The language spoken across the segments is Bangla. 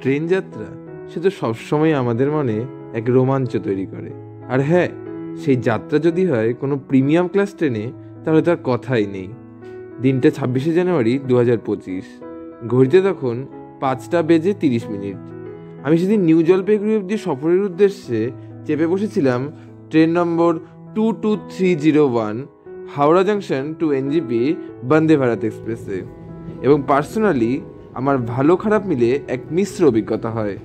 ট্রেন যাত্রা সে তো সবসময় আমাদের মনে এক রোমাঞ্চ তৈরি করে। আর হ্যাঁ, সেই যাত্রা যদি হয় কোনো প্রিমিয়াম ক্লাস ট্রেনে, তাহলে তার কথাই নেই। দিনটা 26শে জানুয়ারি 2025। ঘড়িতে তখন 5:30। আমি সেদিন নিউ জলপাইগুড়ি অব্দি সফরের উদ্দেশ্যে চেপে বসেছিলাম train number 22301 Howrah junction to NJP Vande Bharat এক্সপ্রেসে। এবং পার্সোনালি আমার ভালো খারাপ মিলে এক মিশ্র অভিজ্ঞতা হয়,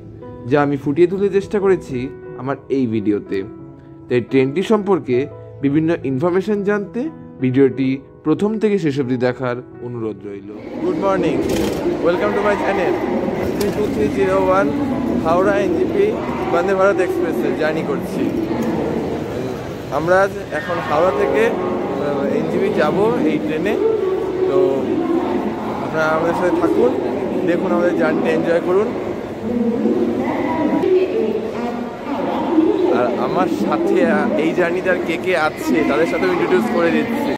যা আমি ফুটিয়ে তুলতে চেষ্টা করেছি আমার এই ভিডিওতে। তাই ট্রেনটি সম্পর্কে বিভিন্ন ইনফরমেশন জানতে ভিডিওটি প্রথম থেকে শেষ অবধি দেখার অনুরোধ রইল। Good morning, welcome to my channel. 2301 Howrah NJP Vande Bharat এক্সপ্রেসে জার্নি করছি। আমরা আজ এখন হাওড়া থেকে এনজিপি যাব এই ট্রেনে। তো আপনারা আমাদের সাথে থাকুন, দেখুন, আমাদের জার্নিটা এনজয় করুন। আর আমার সাথে এই জার্নিতে আর কে কে আছে তাদের সাথে ইন্ট্রোডিউস করে দিচ্ছি।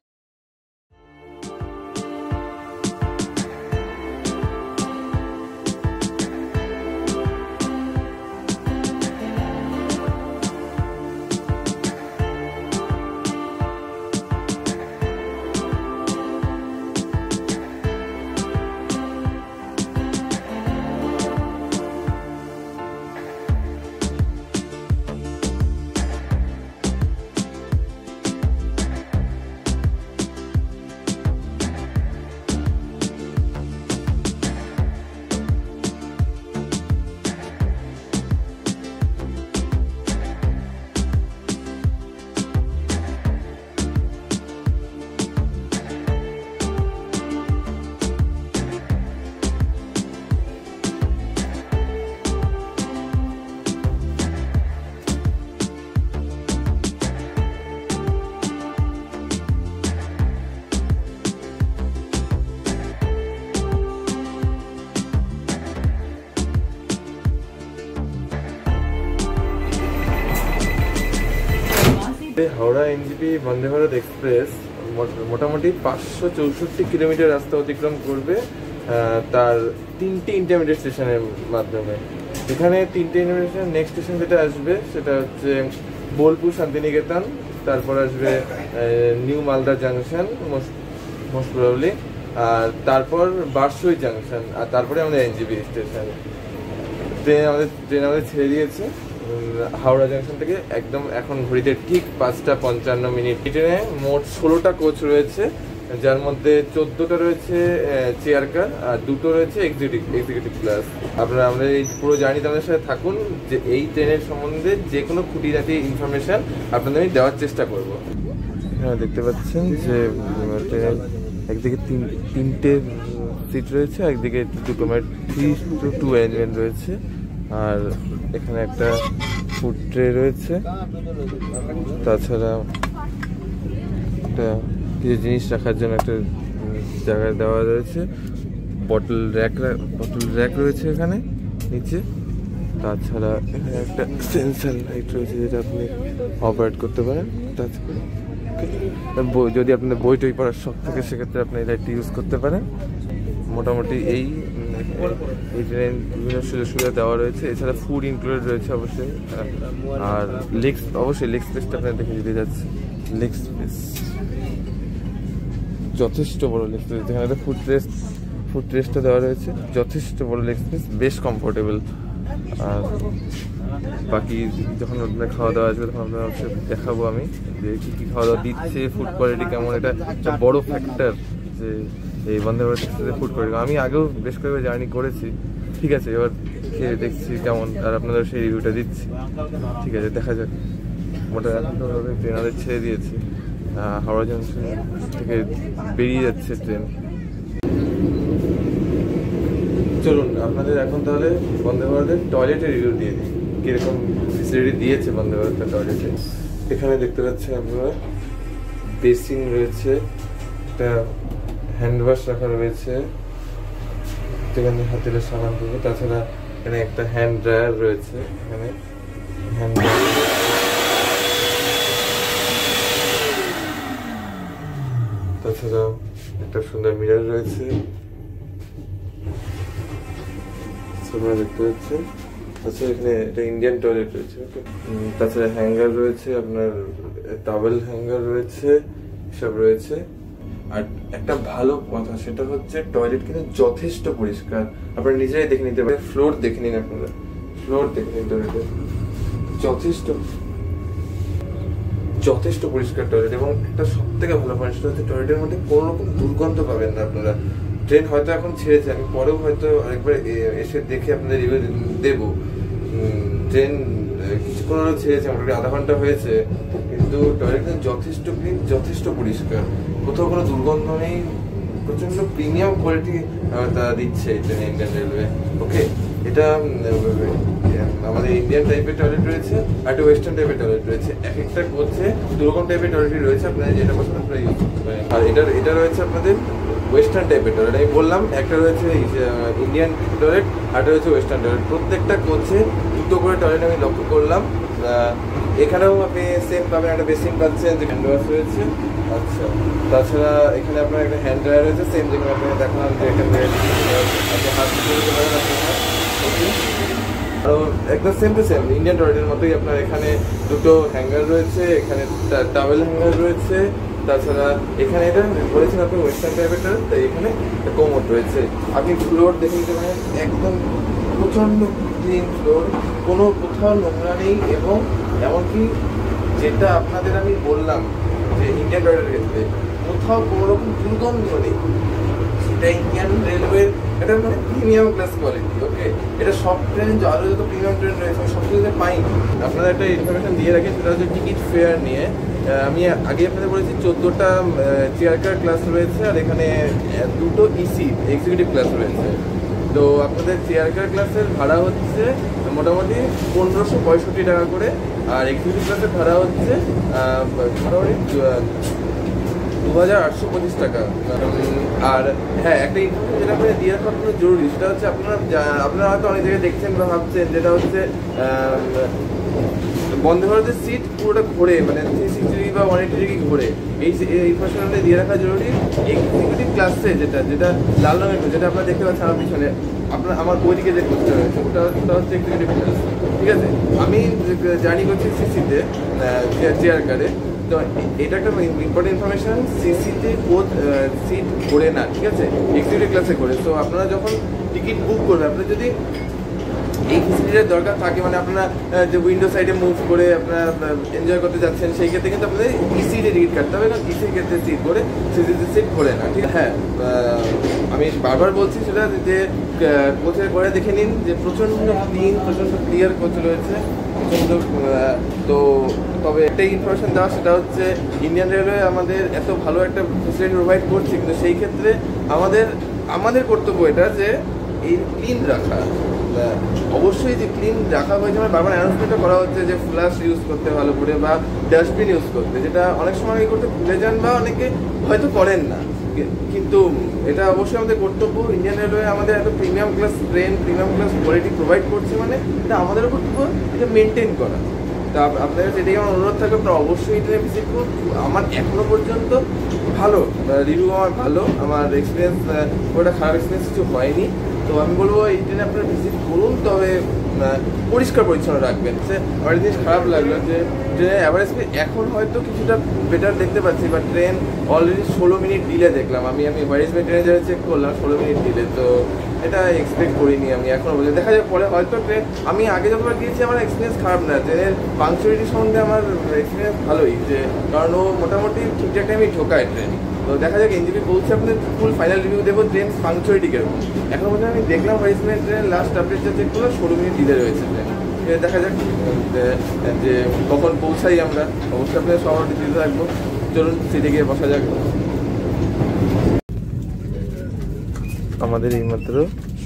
হাওড়া এনজিপি বন্দে ভারত এক্সপ্রেস মোটামুটি 564 কিলোমিটার রাস্তা অতিক্রম করবে তার 3টে ইন্টারমিডিয়েট স্টেশনের মাধ্যমে। এখানে 3টে ইন্টারমিডিয়েট, নেক্সট স্টেশন যেটা আসবে সেটা হচ্ছে বোলপুর শান্তিনিকেতন, তারপর আসবে new Malda junction most probably, আর তারপর বারসই জাংশন, আর তারপরে আমাদের এনজিপি স্টেশন। ট্রেন আমাদের ছেড়ে দিয়েছে হাওড়া জাংশন থেকে একদম এখন ঘড়িতে ঠিক 5:55। ট্রেনে মোট 16টা কোচ রয়েছে, যার মধ্যে 14টা রয়েছে চেয়ার কার আর 2টো রয়েছে এক্সিকিউটিভ ক্লাস। আপনারা আমাদের এই পুরো জার্নিতে আমাদের সাথে থাকুন, যে এই ট্রেনের সম্বন্ধে যে কোনো খুঁটিনাটি ইনফরমেশন আপনাদের আমি দেওয়ার চেষ্টা করব। হ্যাঁ, দেখতে পাচ্ছেন যে ট্রেনের একদিকে তিনটে সিট রয়েছে, একদিকে 3:2 অ্যারেঞ্জমেন্ট রয়েছে, আর এখানে একটা ফুড ট্রে রয়েছে। তাছাড়া একটা কিছু জিনিস রাখার জন্য একটা জায়গা দেওয়া রয়েছে, বটল র্যাক রয়েছে এখানে নিচে। তাছাড়া এখানে একটা সেন্সার লাইট রয়েছে যেটা আপনি অপারেট করতে পারেন। তাছাড়া যদি আপনাদের বই টই পড়ার শখ থাকে সেক্ষেত্রে আপনি এই লাইটটি ইউজ করতে পারেন। মোটামুটি এই ট্রেন বিভিন্ন সুযোগ সুবিধা দেওয়া রয়েছে। এছাড়া ফুড ইনক্লুডেড রয়েছে অবশ্যই। আর লেগ স্পেসটা আপনার দেখে দিতে যাচ্ছে। লেগ স্পেস যথেষ্ট বড় লেগ স্পেস, যেখানে একটা ফুড রেস্টটা দেওয়া রয়েছে। যথেষ্ট বড় লেগ স্পেস, বেশ কমফোর্টেবল। আর বাকি যখন আপনার খাওয়া দাওয়া আসবে তখন আপনার দেখাবো আমি যে কী খাওয়া দাওয়া দিচ্ছে, ফুড কোয়ালিটি কেমন। এটা একটা বড় ফ্যাক্টর যে এই বন্দে ভারত এক্সপ্রেসে ফুড কোয়ালিটি। আমি আগেও বেশ কয়েকবার জার্নি করেছি, ঠিক আছে, এবার খেয়ে দেখছি কেমন, আর আপনাদের সেই রিভিউটা দিচ্ছি। ঠিক আছে, দেখা যাক। মোটামুটি ট্রেন আমাদের ছেড়ে দিয়েছে, হাওড়া জাংশন থেকে বেরিয়ে যাচ্ছে ট্রেন। চলুন আপনাদের এখন তাহলে বন্দে ভারতের টয়লেটের রিভিউ দিয়ে দিই, কিরকম ফেসিলিটি দিয়েছে বন্দে ভারতের টয়লেটে। এখানে দেখতে পাচ্ছেন আপনারা বেসিন রয়েছে, একটা হ্যান্ড ওয়াশ রাখা রয়েছে যেখানে হাতের সাবান করবে। তাছাড়া এখানে একটা হ্যান্ড ড্রায়ার রয়েছে, এখানে হ্যান্ড তাছাড়াও একটা সুন্দর মিরর রয়েছে। আপনারা দেখতে পাচ্ছেন। আচ্ছা, এখানে এটা ইন্ডিয়ান টয়লেট রয়েছে। ওকে, তাছাড়া হ্যাঙ্গার রয়েছে, আপনার টাওয়েল হ্যাঙ্গার রয়েছে, সব রয়েছে। আর একটা ভালো কথা সেটা হচ্ছে টয়লেট কিন্তু যথেষ্ট পরিষ্কার, আপনারা নিজেরাই দেখে নিতে পারেন। ফ্লোর দেখে নিন, আপনারা ফ্লোর দেখে নিন, টয়লেটের যথেষ্ট পরিষ্কার টয়লেট। এবং একটা সব থেকে ভালো পয়েন্ট সেটা হচ্ছে টয়লেটের মধ্যে কোনো রকম দুর্গন্ধ পাবেন না আপনারা। ট্রেন হয়তো এখন ছেড়েছে, আমি পরেও হয়তো আরেকবার এসে দেখে আপনাদের রিভিউ দেবো। ট্রেন কিছুক্ষণ হলেও ছেড়েছে, মোটামুটি আধা ঘন্টা হয়েছে, কিন্তু টয়লেট যথেষ্ট ক্লিন, যথেষ্ট পরিষ্কার, কোথাও কোনো দুর্গন্ধ নেই। প্রচন্ড প্রিমিয়াম কোয়ালিটি তারা দিচ্ছে এই ট্রেনে, ইন্ডিয়ান রেলওয়ে। ওকে, এটা আমাদের ইন্ডিয়ান টাইপের টয়লেট রয়েছে আর একটা ওয়েস্টার্ন টাইপের টয়লেট রয়েছে। এক একটা করছে দুরকম টাইপের টয়লেটই রয়েছে, আপনারা যেটা পছন্দ আপনারা ইউজ করতে পারেন। আর এটা রয়েছে আপনাদের ওয়েস্টার্ন টাইপের টয়লেট। আমি বললাম একটা রয়েছে ইন্ডিয়ান টয়লেট আর একটা রয়েছে ওয়েস্টার্ন টয়লেট। প্রত্যেকটা কোচে দুটো করে টয়লেট আমি লক্ষ্য করলাম। এখানেও আপনি সেম পাবেন, একটা বেসিন পাচ্ছেন, যে হ্যান্ড ওয়াশ রয়েছে। আচ্ছা, তাছাড়া এখানে আপনার একটা হ্যান্ড ড্রায়ার রয়েছে, সেম যেখানে আপনি দেখলাম যে এখানে আপনি হাত ধুতে পারেন আপনার। ওকে, আরও একদম সেম টু সেম ইন্ডিয়ান টয়লেটের মতোই আপনার এখানে দুটো হ্যাঙ্গার রয়েছে, এখানে টাওয়েল হ্যাঙ্গার রয়েছে। তাছাড়া এখানে এটা বলেছেন আপনি ওয়েস্টার্ন টাইপের টয়লেট, তাই এখানে কোমোড রয়েছে। আপনি ফ্লোর দেখে নিতে পারেন, একদম প্রচণ্ড ক্লিন ফ্লোর, কোনো কোথাও নোংরা নেই। এবং এমনকি যেটা আপনাদের আমি বললাম যে ইন্ডিয়ান টয়লেটের ক্ষেত্রে কোথাও কোনো রকম দুর্গন্ধ নেই, এটা ইন্ডিয়ান রেলওয়ের এটা মানে প্রিমিয়াম ক্লাস কোয়ালিটি। ওকে, এটা সব ট্রেন আরও যত প্রিমিয়াম ট্রেন রয়েছে সব কিছুতে পাইনি। আপনারা একটা ইনফরমেশন দিয়ে রাখেন, সেটা হচ্ছে টিকিট ফেয়ার নিয়ে। আমি আগে আপনাদের বলেছি 14টা চেয়ার কার ক্লাস রয়েছে, আর এখানে দুটো ইসি এক্সিকিউটিভ ক্লাস রয়েছে। তো আপনাদের চেয়ার কার ক্লাসের ভাড়া হচ্ছে মোটামুটি 1565 টাকা করে, আর এক্সিকিউটিভ ক্লাসের ভাড়া হচ্ছে মোটামুটি 2825 টাকা। আর হ্যাঁ, একটা ইনফরমেশন যেটা আপনাদের দিয়ে রাখা খুব জরুরি, সেটা হচ্ছে আপনারা হয়তো অনেক জায়গায় দেখছেন বা ভাবছেন, যেটা হচ্ছে বন্দে ভারতের সিট পুরোটা ঘোরে, মানে 360 ডিগ্রি বা 180 ডিগ্রি ঘোরে। এই ইনফরমেশনটা দিয়ে রাখা জরুরি। এক্সিকিউটিভ ক্লাসে যেটা লাল রঙের, যেটা আপনারা দেখতে পাচ্ছেন আমার পিছনে, আমার ওইদিকে যে কোচটা রয়েছে ওটা হচ্ছে এক্সিকিউটিভ ক্লাস। ঠিক আছে, আমি জার্নি করছি সিসিতে চেয়ার কারে। তো এটা একটা ইম্পর্টেন্ট ইনফরমেশন, সিসিতে কোচ সিট ঘোরে না, ঠিক আছে, এক্সিকিউটিভ ক্লাসে করে। তো আপনারা যখন টিকিট বুক করবেন, আপনার যদি এই ফেসিলিটির দরকার থাকে, মানে আপনারা যে উইন্ডো সাইডে মুভ করে আপনারা এনজয় করতে যাচ্ছেন, সেই ক্ষেত্রে কিন্তু আপনাদের ইসিতে টিকিট কাটতে হবে, কারণ ইসির ক্ষেত্রে সিট ঘোরে, সিসিতে সিট ঘোরে না। ঠিক আছে, হ্যাঁ, আমি বারবার বলছি সেটা যে কোচের পরে দেখে নিন যে প্রচণ্ড ক্লিন, প্রচণ্ড ক্লিয়ার কোচ রয়েছে, প্রচণ্ড। তো তবে একটাই ইনফরমেশন দেওয়া, সেটা হচ্ছে ইন্ডিয়ান রেলওয়ে আমাদের এত ভালো একটা ফেসিলিটি প্রোভাইড করছে, কিন্তু সেই ক্ষেত্রে আমাদের কর্তব্য এটা যে এই ক্লিন রাখা। অবশ্যই যে ক্লিন রাখা হয়েছে, আমার বারবার অ্যানাউন্সমেন্টও করা হচ্ছে যে ফ্লাশ ইউজ করতে ভালো করে বা ডাস্টবিন ইউজ করতে, যেটা অনেক সময় আগে করতে ভুলে যান বা অনেকে হয়তো করেন না, কিন্তু এটা অবশ্যই আমাদের কর্তব্য। ইন্ডিয়ান রেলওয়ে আমাদের এত premium class train, premium class quality provide করছে, মানে এটা আমাদেরও কর্তব্য এটা মেনটেন করা। তা আপনাদের সেটাই আমার অনুরোধ থাকবে, আপনারা অবশ্যই এটা ভিজিট করুন। আমার এখনো পর্যন্ত ভালো রিভিউ, আমার ভালো, আমার এক্সপিরিয়েন্স ওটা খারাপ এক্সপিরিয়েন্স কিছু হয়নি। তো আমি বলবো এই ট্রেনে আপনারা ভিজিট করুন, তবে পরিষ্কার পরিচ্ছন্ন রাখবেন। সে আমার জিনিস খারাপ লাগলো যে ট্রেনের অ্যাভারেজ স্পিড এখন হয়তো কিছুটা বেটার দেখতে পাচ্ছি, বা ট্রেন অলরেডি 16 মিনিট ডিলে দেখলাম। আমি হোয়াইট ট্রেনে যারা চেক করলাম 16 মিনিট ডিলে, তো এটা এক্সপেক্ট করিনি আমি এখনো বলছি। দেখা যায় পরে হয়তো ট্রেন, আমি আগে যতবার গিয়েছি আমার এক্সপিরিয়েন্স খারাপ না, ট্রেনের পাংচুয়ালিটি সম্বন্ধে আমার এক্সপিরিয়েন্স ভালোই, যে কারণ ও মোটামুটি ঠিকঠাক টাইমে ঢোকায় ট্রেন। তো দেখা যাক, এনজিপি বলছে আপনাদের ফুল ফাইনাল রিভিউ দেবো ট্রেন পাংচুয়ালিটি কিরকম। এখন পর্যন্ত আমি দেখলাম হোয়াইট ট্রেনের লাস্ট আপডেট যা চেক করলাম 16 মিনিট ডিলে রয়েছে ট্রেন। দেখা যাক যে কখন পৌঁছাই আমরা, অবশ্যই আপনাদের সবার দিতে থাকবো। চলুন সিটে গিয়ে বসা যাক। আমাদের এইমাত্র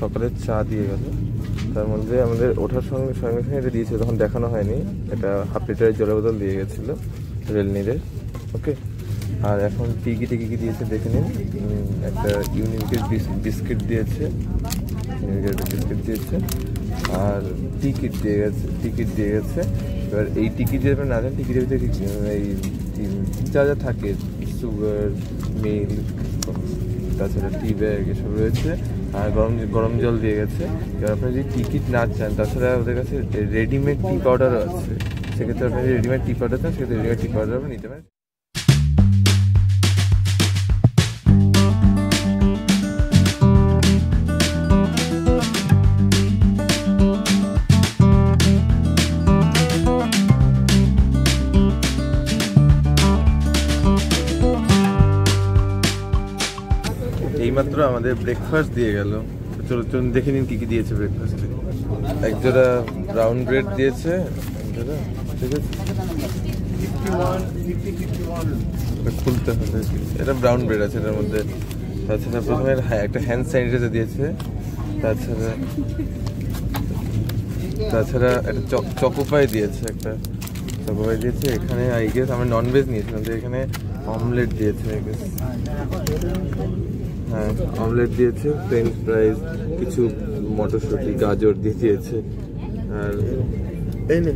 সকালের চা দিয়ে গেল, তার মধ্যে আমাদের ওঠার সঙ্গে সঙ্গে এটা দিয়েছে, তখন দেখানো হয়নি, এটা হাফ লিটারের জলের বোতল দিয়ে গেছিলো রেলনিরের। ওকে, আর এখন টিকি দিয়েছে দেখে নিন। একটা ইউনিকের বিস্কিট দিয়েছে, আর টিকিট দিয়ে গেছে। এবার এই টিকিট যে আপনার না জানেন, টিকিটের ভিতরে এই যা থাকে সুগার, মিল্ক, তাছাড়া টি ব্যাগ এসব রয়েছে। আর গরম গরম জল দিয়ে গেছে। এবার আপনি যদি টিকিট না চান, তাছাড়া ওদের কাছে রেডিমেড টি পাউডারও আছে, সেক্ষেত্রে আপনি যদি রেডিমেড টি পাউডার চান সেক্ষেত্রে রেডিমেড টি পাউডার আপনি নিতে পারেন। এইমাত্র আমাদের ব্রেকফাস্ট দিয়ে গেল। চলো চলুন দেখে নিন কি কি দিয়েছে ব্রেকফাস্টে। একজোড়া ব্রাউন ব্রেড দিয়েছে, ঠিক আছে, খুলতে হবে, এটা ব্রাউন ব্রেড আছে এটার মধ্যে। তাছাড়া প্রথমে একটা হ্যান্ড স্যানিটাইজার দিয়েছে, তাছাড়া একটা চকোপাই দিয়েছে, একটা চকোপাই দিয়েছে। এখানে আই গেস আমরা ননভেজ নিয়েছিলাম, তো এখানে অমলেট দিয়েছে আই গেস, হ্যাঁ অমলেট দিয়েছে, ফ্রেঞ্চ ফ্রাইজ, কিছু মটরশুঁটি, গাজর দিয়ে দিয়েছে। আর এই নে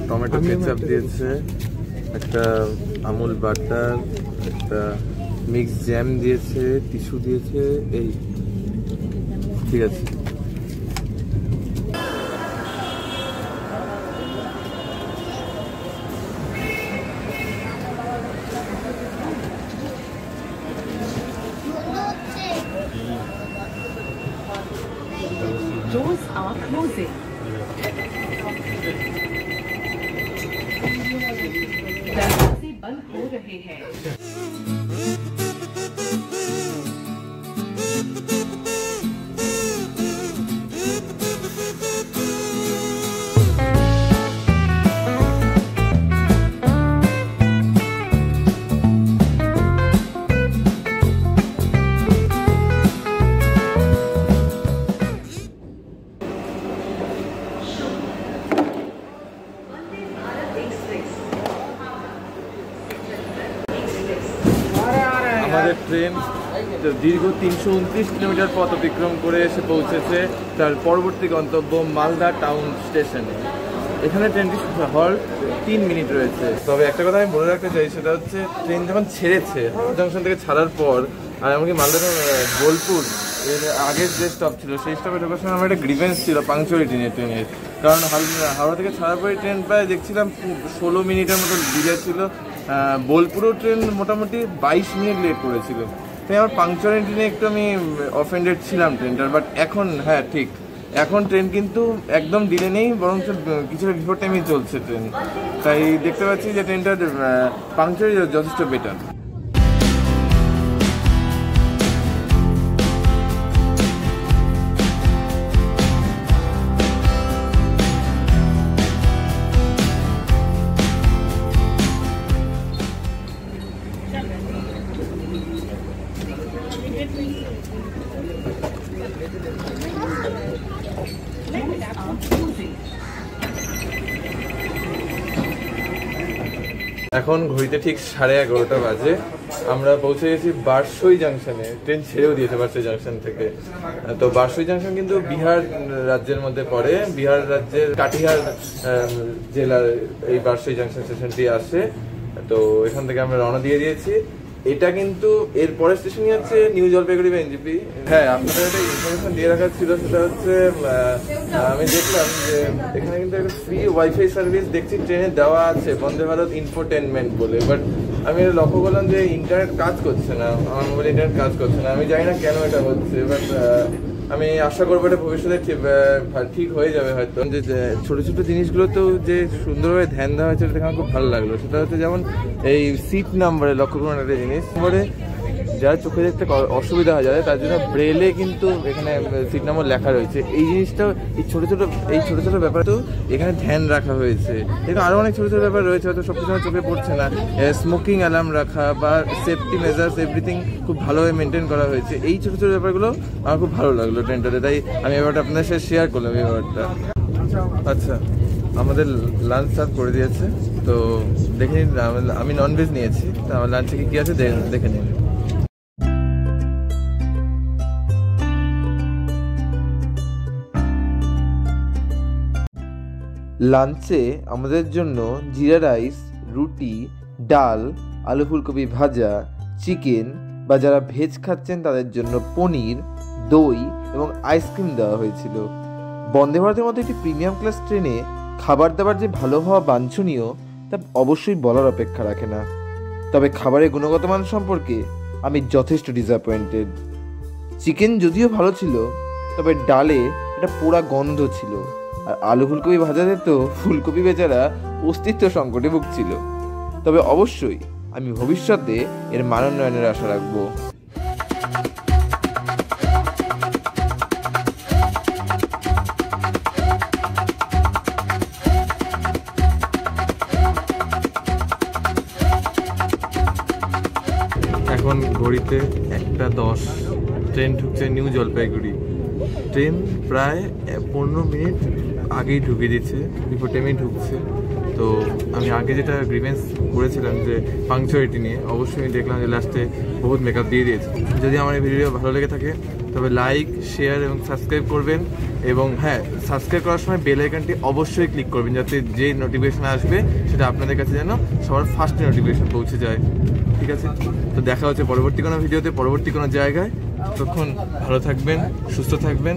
টমেটো কেচাপ দিয়েছে, একটা আমুল বাটার, একটা মিক্স জ্যাম দিয়েছে, টিস্যু দিয়েছে। এই ঠিক আছে। Doors are closing. दरवाजे बंद हो रहे हैं। আমাদের ট্রেন দীর্ঘ 329 কিলোমিটার পথ অতিক্রম করে এসে পৌঁছেছে তার পরবর্তী গন্তব্য মালদা টাউন স্টেশনে। এখানে ট্রেনটি হল্ট 3 মিনিট রয়েছে। তবে একটা কথা আমি বলে রাখতে চাই, সেটা হচ্ছে ট্রেন যখন ছেড়েছে জংশন থেকে ছাড়ার পর, আর এমনকি মালদা বোলপুর এর আগের যে স্টপ ছিল সেই স্টপে ঢোকার সময় আমার একটা গ্রিভেন্স ছিল পাংচুয়ালিটি নিয়ে ট্রেনের। কারণ হাওড়া থেকে ছাড়ার পরে ট্রেন প্রায় দেখছিলাম 16 মিনিটের মতো ডিলে ছিল। বোলপুরও ট্রেন মোটামুটি 22 মিনিট লেট করেছিল। তাই আমার পাংচুয়ালিটি নিয়ে একটু আমি অফেন্ডেড ছিলাম ট্রেনটার। বাট এখন হ্যাঁ ঠিক, এখন ট্রেন কিন্তু একদম ডিলে নেই, বরং কিছুটা বিফোর টাইমে চলছে ট্রেন। তাই দেখতে পাচ্ছি যে ট্রেনটার পাংচুয়ালিটি যথেষ্ট বেটার। এখন ঘড়িতে ঠিক 11:30 বাজে। আমরা পৌঁছে গেছি বারসই জাংশনে। ট্রেন ছেড়েও দিয়েছে বারসই জাংশন থেকে। তো বারসই জাংশন কিন্তু বিহার রাজ্যের মধ্যে পড়ে। বিহার রাজ্যের কাটিহার জেলার এই বারসই জাংশন স্টেশনটি আসে। তো এখান থেকে আমরা রওনা দিয়ে দিয়েছি। এটা কিন্তু এর পরের স্টেশনই হচ্ছে নিউ জলপাইগুড়ি বা এনজেপি। হ্যাঁ, আপনাদের একটা ইনফরমেশন দিয়ে রাখার ছিল, সেটা হচ্ছে আমি দেখলাম যে এখানে কিন্তু একটা ফ্রি ওয়াইফাই সার্ভিস দেখছি ট্রেনে দেওয়া আছে, বন্দে ভারত ইনফোটেনমেন্ট বলে। বাট আমি লক্ষ্য করলাম যে ইন্টারনেট কাজ করছে না, আমার মোবাইলে ইন্টারনেট কাজ করছে না। আমি জানি না কেন এটা হচ্ছে, বাট আমি আশা করবো এটা ভবিষ্যতে ঠিক হয়ে যাবে হয়তো। যে ছোট ছোট জিনিসগুলোতেও যে সুন্দরভাবে ধ্যান দেওয়া হয়েছে সেটা আমার খুব ভালো লাগলো। সেটা হচ্ছে যেমন এই সিট নাম্বারে লক্ষ্য করুন একটা জিনিস, নম্বরে যারা চোখে দেখতে অসুবিধা হয়ে যায় তার জন্য ব্রেলে কিন্তু এখানে সিট নাম্বার লেখা রয়েছে। এই জিনিসটাও এই ছোট ছোট ব্যাপার তো এখানে ধ্যান রাখা হয়েছে। এখানে আরও অনেক ছোট ছোট ব্যাপার রয়েছে, হয়তো সব কিছু চোখে পড়ছে না। স্মোকিং অ্যালার্ম রাখা বা সেফটি মেজার্স এভরিথিং খুব ভালোভাবে মেনটেন করা হয়েছে। এই ছোট ছোট ব্যাপারগুলো আমার খুব ভালো লাগলো ট্রেনটাতে, তাই আমি ব্যাপারটা আপনাদের সাথে শেয়ার করলাম এই ব্যাপারটা। আচ্ছা, আমাদের লাঞ্চ সার্ভ করে দিয়েছে, তো দেখে নিন। আমি ননভেজ নিয়েছি, তো আমার লাঞ্চে কি আছে দেখে নিন। লাঞ্চে আমাদের জন্য জিরা রাইস, রুটি, ডাল, আলু ফুলকপি ভাজা, চিকেন বা যারা ভেজ খাচ্ছেন তাদের জন্য পনির, দই এবং আইসক্রিম দেওয়া হয়েছিল। বন্দে ভারতের মতো একটি প্রিমিয়াম ক্লাস ট্রেনে খাবার দাবার যে ভালো হওয়া বাঞ্ছনীয় তা অবশ্যই বলার অপেক্ষা রাখে না। তবে খাবারের গুণগত মান সম্পর্কে আমি যথেষ্ট ডিসঅ্যাপয়েন্টেড। চিকেন যদিও ভালো ছিল, তবে ডালে একটা পোড়া গন্ধ ছিল, আর আলু ফুলকপি ভাজাতে তো ফুলকপি বেচারা অস্তিত্ব সংকটে ভুগছিল। তবে অবশ্যই আমি ভবিষ্যতে এর মানোন্নয়নের আশা রাখবো। এখন ঘড়িতে 1:10, ট্রেন ঢুকছে নিউ জলপাইগুড়ি। ট্রেন প্রায় 15 মিনিট আগেই ঢুকে দিচ্ছে, বিফোর টাইমেই ঢুকছে। তো আমি আগে যেটা গ্রিভেন্স করেছিলাম যে পাংচুয়ালিটি নিয়ে, অবশ্যই আমি দেখলাম যে লাস্টে বহুত মেকআপ দিয়ে দিয়েছে। যদি আমার এই ভিডিও ভালো লেগে থাকে তবে লাইক, শেয়ার এবং সাবস্ক্রাইব করবেন। এবং হ্যাঁ, সাবস্ক্রাইব করার সময় বেল আইকনটি অবশ্যই ক্লিক করবেন, যাতে যে নোটিফিকেশন আসবে সেটা আপনাদের কাছে যেন সবার ফার্স্টে নোটিফিকেশন পৌঁছে যায়। ঠিক আছে, তো দেখা হচ্ছে পরবর্তী কোনো ভিডিওতে, পরবর্তী কোনো জায়গায়। ততক্ষণ ভালো থাকবেন, সুস্থ থাকবেন।